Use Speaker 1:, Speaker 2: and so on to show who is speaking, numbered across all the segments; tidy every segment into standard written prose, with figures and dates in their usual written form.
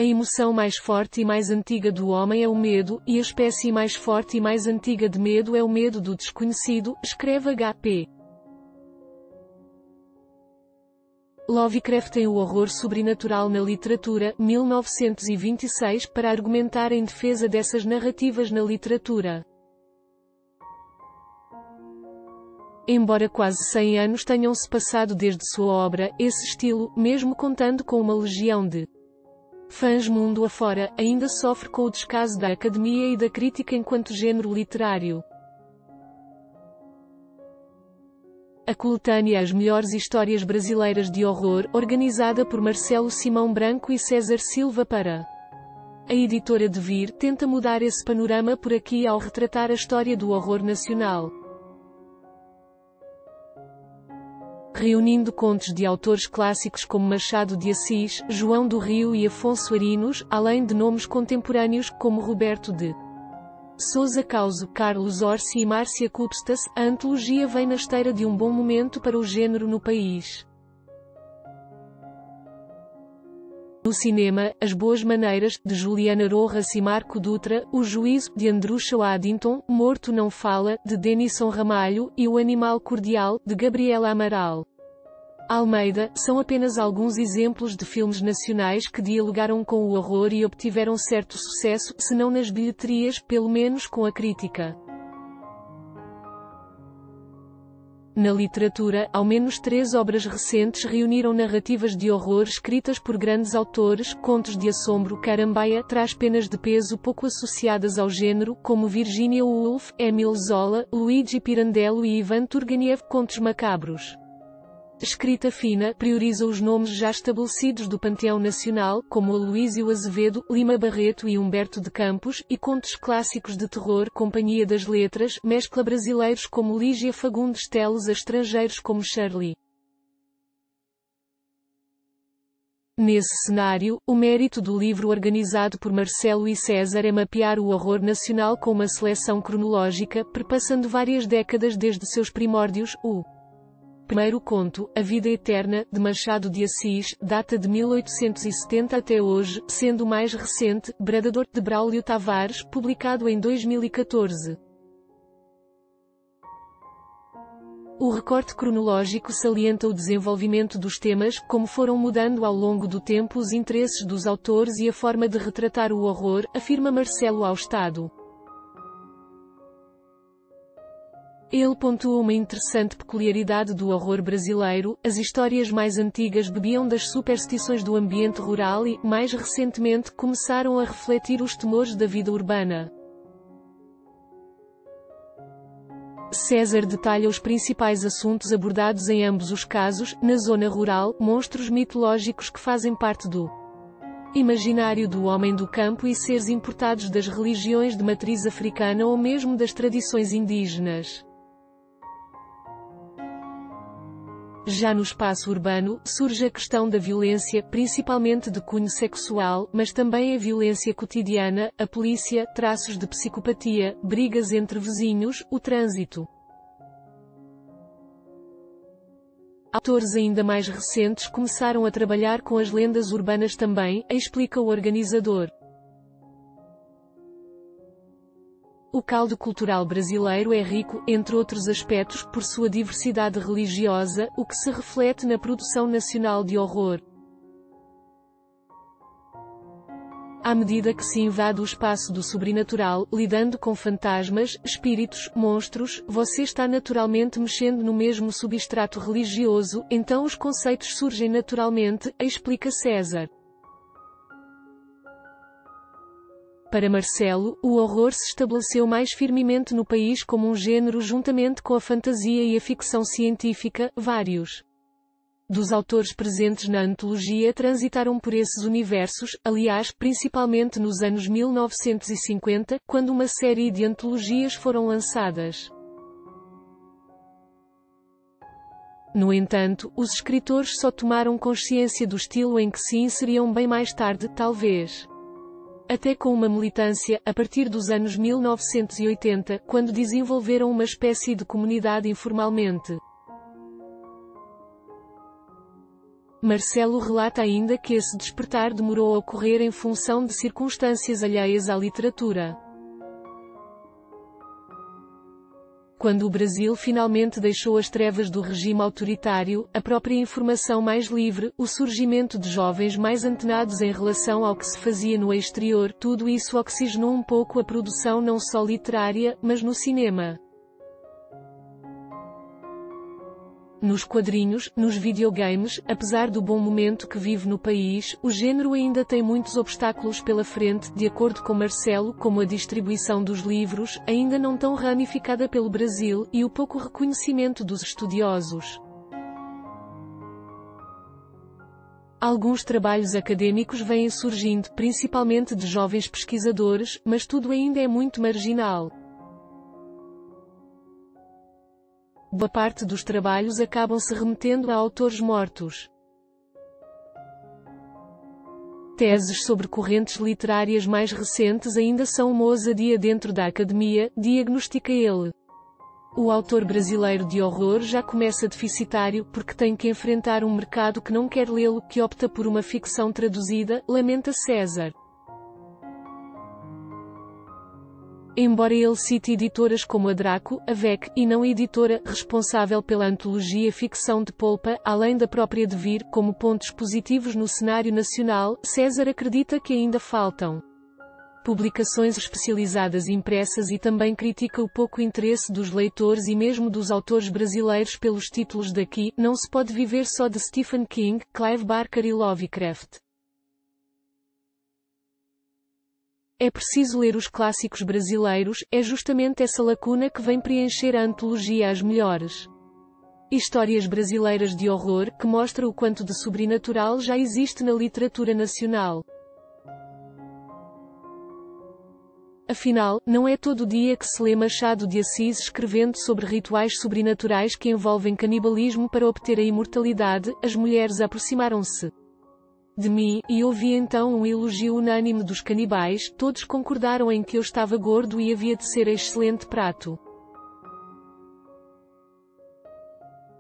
Speaker 1: A emoção mais forte e mais antiga do homem é o medo, e a espécie mais forte e mais antiga de medo é o medo do desconhecido, escreve H.P. Lovecraft tem o horror sobrenatural na literatura, 1926, para argumentar em defesa dessas narrativas na literatura. Embora quase 100 anos tenham-se passado desde sua obra, esse estilo, mesmo contando com uma legião de fãs mundo afora, ainda sofre com o descaso da academia e da crítica enquanto género literário. A coletânea As Melhores Histórias Brasileiras de Horror, organizada por Marcelo Simão Branco e César Silva para a editora Devir, tenta mudar esse panorama por aqui ao retratar a história do horror nacional. Reunindo contos de autores clássicos como Machado de Assis, João do Rio e Afonso Arinos, além de nomes contemporâneos como Roberto de Sousa Causo, Carlos Orsi e Márcia Cupstas, a antologia vem na esteira de um bom momento para o género no país. No cinema, As Boas Maneiras, de Juliana Rojas e Marco Dutra, O Juízo, de Andrusha Waddington, Morto Não Fala, de Denison Ramalho, e O Animal Cordial, de Gabriela Amaral Almeida, são apenas alguns exemplos de filmes nacionais que dialogaram com o horror e obtiveram certo sucesso, se não nas bilheterias, pelo menos com a crítica. Na literatura, ao menos 3 obras recentes reuniram narrativas de horror escritas por grandes autores, contos de assombro, Carambaia, traz penas de peso pouco associadas ao género, como Virginia Woolf, Émile Zola, Luigi Pirandello e Ivan Turgenev, contos macabros. Escrita fina, prioriza os nomes já estabelecidos do panteão nacional, como Aloísio Azevedo, Lima Barreto e Humberto de Campos, e contos clássicos de terror, Companhia das Letras, mescla brasileiros como Lígia Fagundes Teles a estrangeiros como Shirley. Nesse cenário, o mérito do livro organizado por Marcelo e César é mapear o horror nacional com uma seleção cronológica, perpassando várias décadas desde seus primórdios. O primeiro conto, A Vida Eterna, de Machado de Assis, data de 1870 até hoje, sendo o mais recente, Bradador, de Braulio Tavares, publicado em 2014. O recorte cronológico salienta o desenvolvimento dos temas, como foram mudando ao longo do tempo os interesses dos autores e a forma de retratar o horror, afirma Marcelo ao Estado. Ele pontua uma interessante peculiaridade do horror brasileiro: as histórias mais antigas bebiam das superstições do ambiente rural e, mais recentemente, começaram a refletir os temores da vida urbana. César detalha os principais assuntos abordados em ambos os casos. Na zona rural, monstros mitológicos que fazem parte do imaginário do homem do campo e seres importados das religiões de matriz africana ou mesmo das tradições indígenas. Já no espaço urbano, surge a questão da violência, principalmente de cunho sexual, mas também a violência cotidiana, a polícia, traços de psicopatia, brigas entre vizinhos, o trânsito. Autores ainda mais recentes começaram a trabalhar com as lendas urbanas também, explica o organizador. O caldo cultural brasileiro é rico, entre outros aspectos, por sua diversidade religiosa, o que se reflete na produção nacional de horror. À medida que se invade o espaço do sobrenatural, lidando com fantasmas, espíritos, monstros, você está naturalmente mexendo no mesmo substrato religioso, então os conceitos surgem naturalmente, explica César. Para Marcelo, o horror se estabeleceu mais firmemente no país como um género juntamente com a fantasia e a ficção científica. Vários dos autores presentes na antologia transitaram por esses universos, aliás, principalmente nos anos 1950, quando uma série de antologias foram lançadas. No entanto, os escritores só tomaram consciência do estilo em que se inseriam bem mais tarde, talvez até com uma militância, a partir dos anos 1980, quando desenvolveram uma espécie de comunidade informalmente. Marcelo relata ainda que esse despertar demorou a ocorrer em função de circunstâncias alheias à literatura. Quando o Brasil finalmente deixou as trevas do regime autoritário, a própria informação mais livre, o surgimento de jovens mais antenados em relação ao que se fazia no exterior, tudo isso oxigenou um pouco a produção não só literária, mas no cinema. Nos quadrinhos, nos videogames, apesar do bom momento que vive no país, o gênero ainda tem muitos obstáculos pela frente, de acordo com Marcelo, como a distribuição dos livros, ainda não tão ramificada pelo Brasil, e o pouco reconhecimento dos estudiosos. Alguns trabalhos acadêmicos vêm surgindo, principalmente de jovens pesquisadores, mas tudo ainda é muito marginal. Boa parte dos trabalhos acabam se remetendo a autores mortos. Teses sobre correntes literárias mais recentes ainda são uma ousadia dentro da academia, diagnostica ele. O autor brasileiro de horror já começa deficitário porque tem que enfrentar um mercado que não quer lê-lo, que opta por uma ficção traduzida, lamenta César. Embora ele cite editoras como a Draco, a VEC, e não a editora, responsável pela antologia ficção de polpa, além da própria Devir, como pontos positivos no cenário nacional, César acredita que ainda faltam publicações especializadas impressas e também critica o pouco interesse dos leitores e mesmo dos autores brasileiros pelos títulos daqui. Não se pode viver só de Stephen King, Clive Barker e Lovecraft. É preciso ler os clássicos brasileiros, é justamente essa lacuna que vem preencher a antologia As Melhores Histórias Brasileiras de Horror, que mostra o quanto de sobrenatural já existe na literatura nacional. Afinal, não é todo dia que se lê Machado de Assis escrevendo sobre rituais sobrenaturais que envolvem canibalismo para obter a imortalidade. As mulheres aproximaram-se de mim, e ouvi então um elogio unânime dos canibais, todos concordaram em que eu estava gordo e havia de ser excelente prato.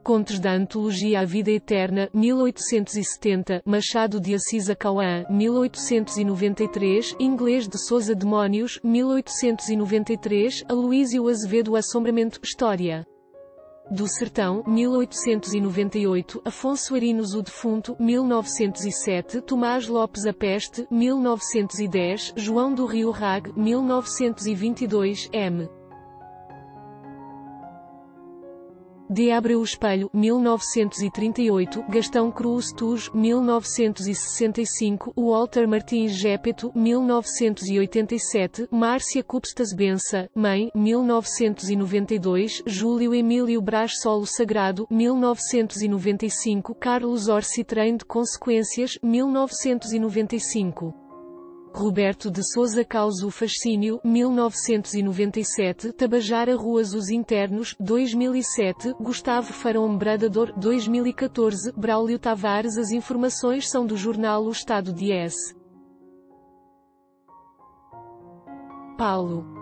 Speaker 1: Contos da antologia A Vida Eterna, 1870, Machado de Assis Acauã, 1893, Inglês de Sousa Demónios, 1893, Aloísio Azevedo Assombramento, História do Sertão, 1898, Afonso Arinos o Defunto, 1907, Tomás Lopes A Peste, 1910, João do Rio Rag, 1922, M. De Abreu Espelho, 1938, Gastão Cruz Tuj, 1965, Walter Martins Gepeto, 1987, Márcia Cupstas Bença, Mãe, 1992, Júlio Emílio Brás Solo Sagrado, 1995, Carlos Orsi Trem de Consequências, 1995. Roberto de Sousa Causo Fascínio, 1997, Tabajara Ruas Os Internos, 2007, Gustavo Farão Bradador, 2014, Braulio Tavares. As informações são do jornal O Estado de S. Paulo.